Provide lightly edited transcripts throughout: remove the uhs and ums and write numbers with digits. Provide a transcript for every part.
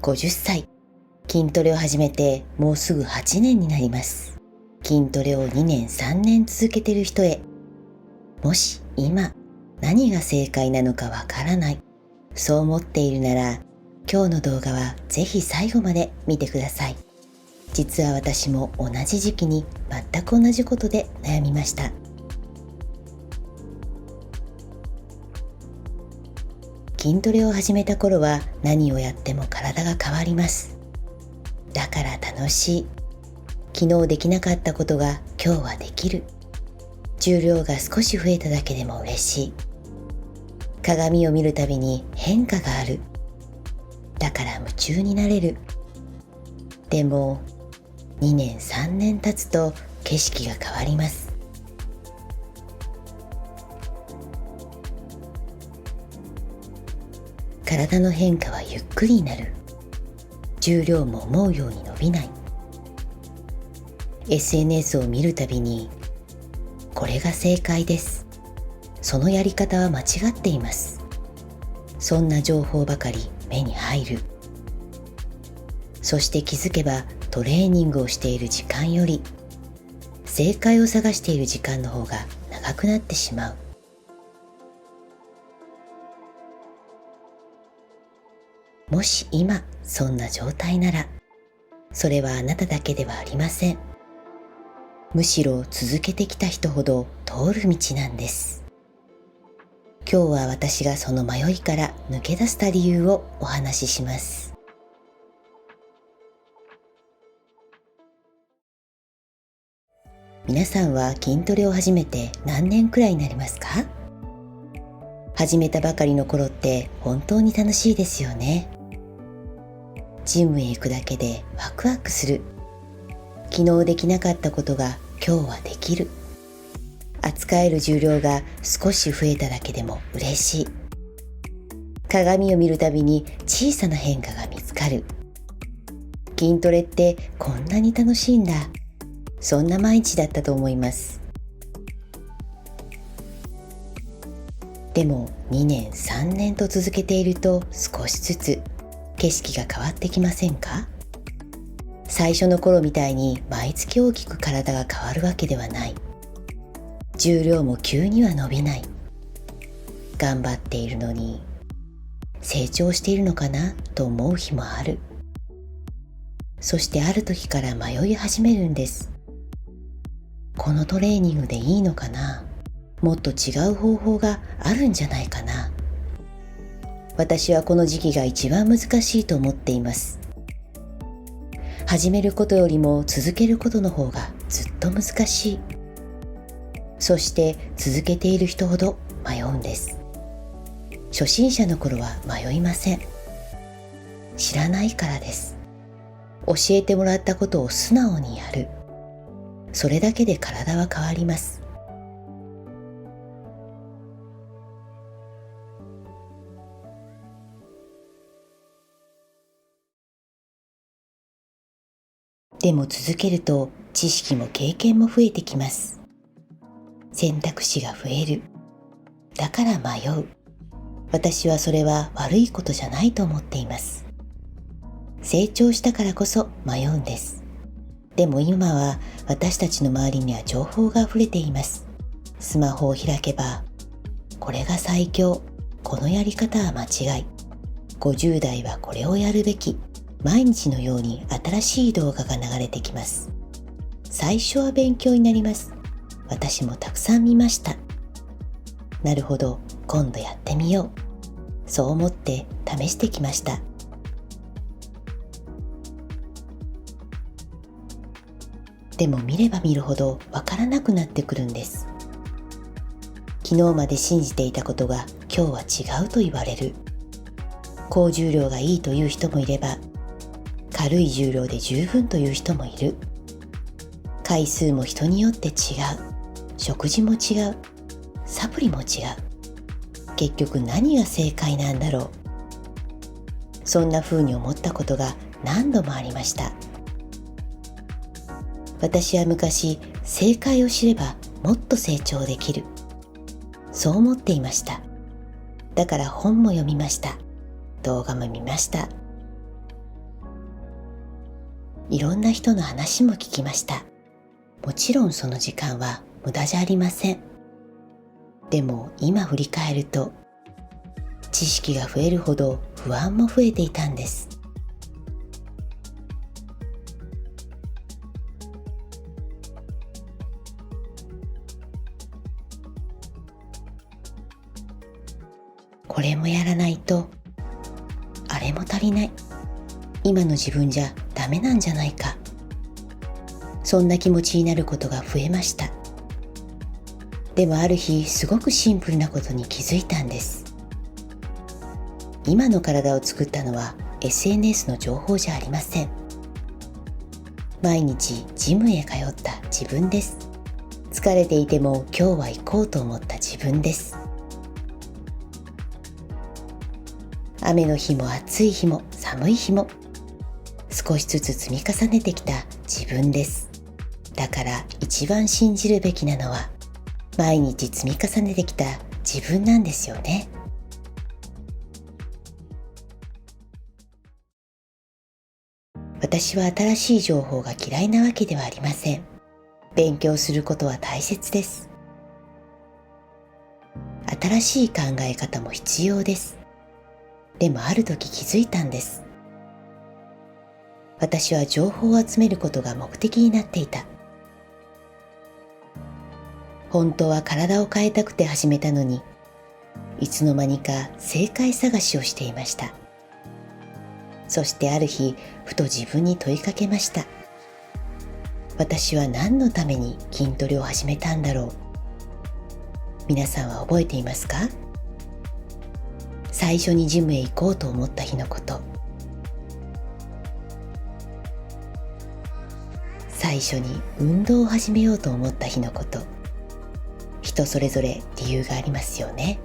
50歳。筋トレを始めてもうすぐ8年になります。筋トレを2年3年続けている人へ、もし今何が正解なのかわからない、そう思っているなら、今日の動画はぜひ最後まで見てください。実は私も同じ時期に全く同じことで悩みました。筋トレを始めた頃は何をやっても体が変わります。だから楽しい。昨日できなかったことが今日はできる。重量が少し増えただけでも嬉しい。鏡を見るたびに変化がある。だから夢中になれる。でも2年3年経つと景色が変わります。体の変化はゆっくりになる。重量も思うように伸びない。SNS を見るたびに、これが正解です。そのやり方は間違っています。そんな情報ばかり目に入る。そして気づけばトレーニングをしている時間より、正解を探している時間の方が長くなってしまう。もし今そんな状態なら、それはあなただけではありません。むしろ続けてきた人ほど通る道なんです。今日は私がその迷いから抜け出せた理由をお話しします。皆さんは筋トレを始めて何年くらいになりますか？始めたばかりの頃って本当に楽しいですよね。ジムへ行くだけでワクワクする。昨日できなかったことが今日はできる。扱える重量が少し増えただけでも嬉しい。鏡を見るたびに小さな変化が見つかる。筋トレってこんなに楽しいんだ。そんな毎日だったと思います。でも2年3年と続けていると少しずつ景色が変わってきませんか？最初の頃みたいに毎月大きく体が変わるわけではない。重量も急には伸びない。頑張っているのに成長しているのかなと思う日もある。そしてある時から迷い始めるんです。このトレーニングでいいのかな？もっと違う方法があるんじゃないかな？私はこの時期が一番難しいと思っています。始めることよりも続けることの方がずっと難しい。そして続けている人ほど迷うんです。初心者の頃は迷いません。知らないからです。教えてもらったことを素直にやる。それだけで体は変わります。でも続けると知識も経験も増えてきます。選択肢が増える。だから迷う。私はそれは悪いことじゃないと思っています。成長したからこそ迷うんです。でも今は私たちの周りには情報が溢れています。スマホを開けば、これが最強、このやり方は間違い、50代はこれをやるべき、毎日のように新しい動画が流れてきます。最初は勉強になります。私もたくさん見ました。なるほど、今度やってみよう。そう思って試してきました。でも見れば見るほどわからなくなってくるんです。昨日まで信じていたことが今日は違うと言われる。高重量がいいという人もいれば、軽い重量で十分という人もいる。回数も人によって違う。食事も違う。サプリも違う。結局何が正解なんだろう。そんな風に思ったことが何度もありました。私は昔、正解を知ればもっと成長できる。そう思っていました。だから本も読みました。動画も見ました。いろんな人の話も聞きました。もちろんその時間は無駄じゃありません。でも今振り返ると、知識が増えるほど不安も増えていたんです。これもやらないと、あれも足りない、今の自分じゃダメなんじゃないか、そんな気持ちになることが増えました。でもある日、すごくシンプルなことに気づいたんです。今の体を作ったのは SNS の情報じゃありません。毎日ジムへ通った自分です。疲れていても今日は行こうと思った自分です。雨の日も暑い日も寒い日も少しずつ積み重ねてきた自分です。だから一番信じるべきなのは、毎日積み重ねてきた自分なんですよね。私は新しい情報が嫌いなわけではありません。勉強することは大切です。新しい考え方も必要です。でもある時気づいたんです。私は情報を集めることが目的になっていた。本当は体を変えたくて始めたのに、いつの間にか正解探しをしていました。そしてある日、ふと自分に問いかけました。私は何のために筋トレを始めたんだろう。皆さんは覚えていますか？最初にジムへ行こうと思った日のこと。最初に運動を始めようと思った日のこと。人それぞれ理由がありますよね。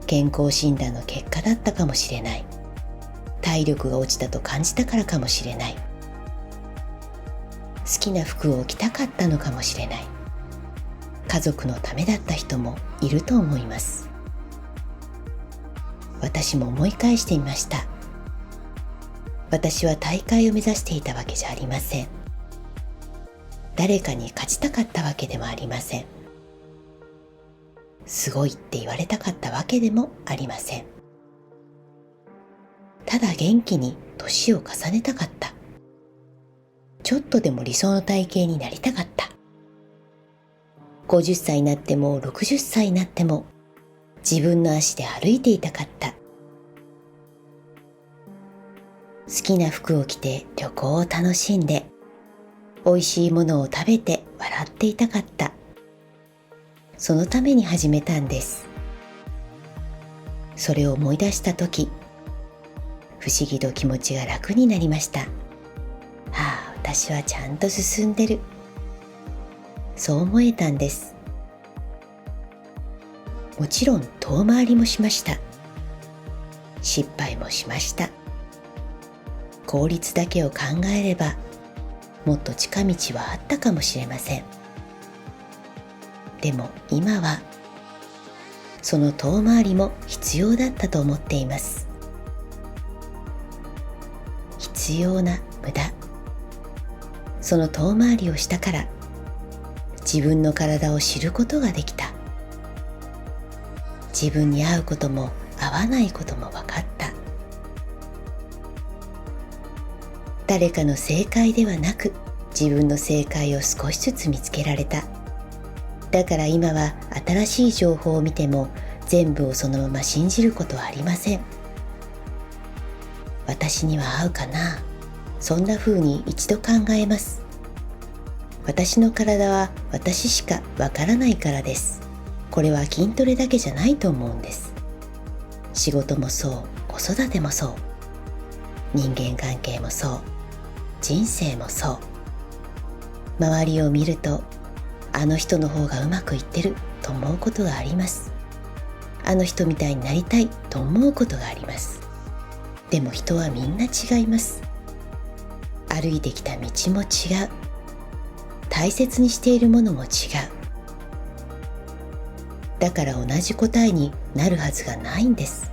健康診断の結果だったかもしれない。体力が落ちたと感じたからかもしれない。好きな服を着たかったのかもしれない。家族のためだった人もいると思います。私も思い返してみました。私は大会を目指していたわけじゃありません。誰かに勝ちたかったわけでもありません。すごいって言われたかったわけでもありません。ただ元気に年を重ねたかった。ちょっとでも理想の体型になりたかった。50歳になっても60歳になっても自分の足で歩いていたかった。好きな服を着て旅行を楽しんで、美味しいものを食べて笑っていたかった。そのために始めたんです。それを思い出したとき、不思議と気持ちが楽になりました。私はちゃんと進んでる。そう思えたんです。もちろん遠回りもしました。失敗もしました。効率だけを考えれば、もっと近道はあったかもしれません。でも今は、その遠回りも必要だったと思っています。必要な無駄。その遠回りをしたから、自分の体を知ることができた。自分に合うことも合わないことも分かった。誰かの正解ではなく、自分の正解を少しずつ見つけられた。だから今は新しい情報を見ても全部をそのまま信じることはありません。私には合うかな、そんな風に一度考えます。私の体は私しかわからないからです。これは筋トレだけじゃないと思うんです。仕事もそう、子育てもそう、人間関係もそう、人生もそう。周りを見ると、あの人の方がうまくいってると思うことがあります。あの人みたいになりたいと思うことがあります。でも人はみんな違います。歩いてきた道も違う。大切にしているものも違う。だから同じ答えになるはずがないんです。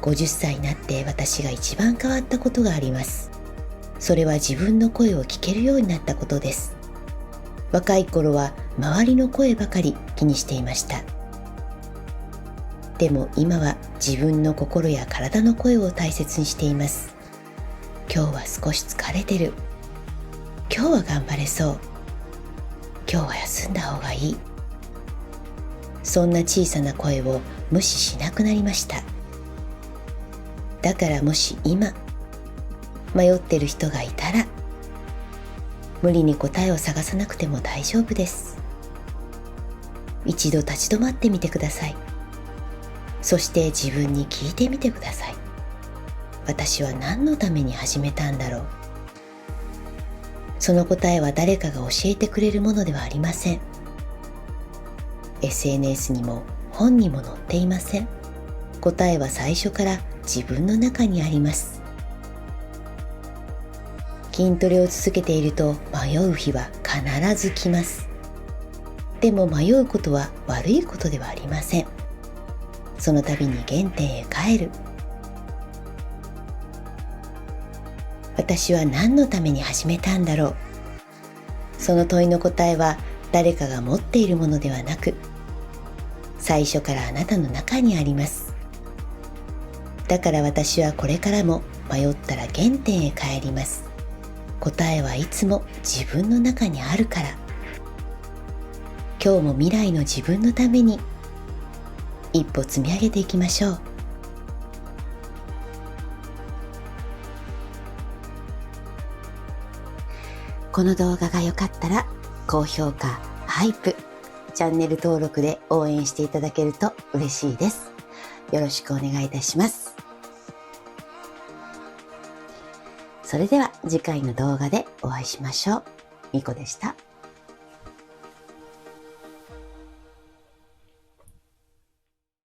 50歳になって私が一番変わったことがあります。それは自分の声を聞けるようになったことです。若い頃は周りの声ばかり気にしていました。でも今は自分の心や体の声を大切にしています。今日は少し疲れてる。今日は頑張れそう。今日は休んだ方がいい。そんな小さな声を無視しなくなりました。だからもし今迷ってる人がいたら、無理に答えを探さなくても大丈夫です。一度立ち止まってみてください。そして自分に聞いてみてください。私は何のために始めたんだろう。その答えは誰かが教えてくれるものではありません。SNS にも本にも載っていません。答えは最初から自分の中にあります。筋トレを続けていると迷う日は必ず来ます。でも迷うことは悪いことではありません。その度に原点へ帰る。私は何のために始めたんだろう。その問いの答えは誰かが持っているものではなく、最初からあなたの中にあります。だから私はこれからも迷ったら原点へ帰ります。答えはいつも自分の中にあるから。今日も未来の自分のために一歩積み上げていきましょう。この動画が良かったら高評価、ハイプ、チャンネル登録で応援していただけると嬉しいです。よろしくお願いいたします。それでは次回の動画でお会いしましょう。みこでした。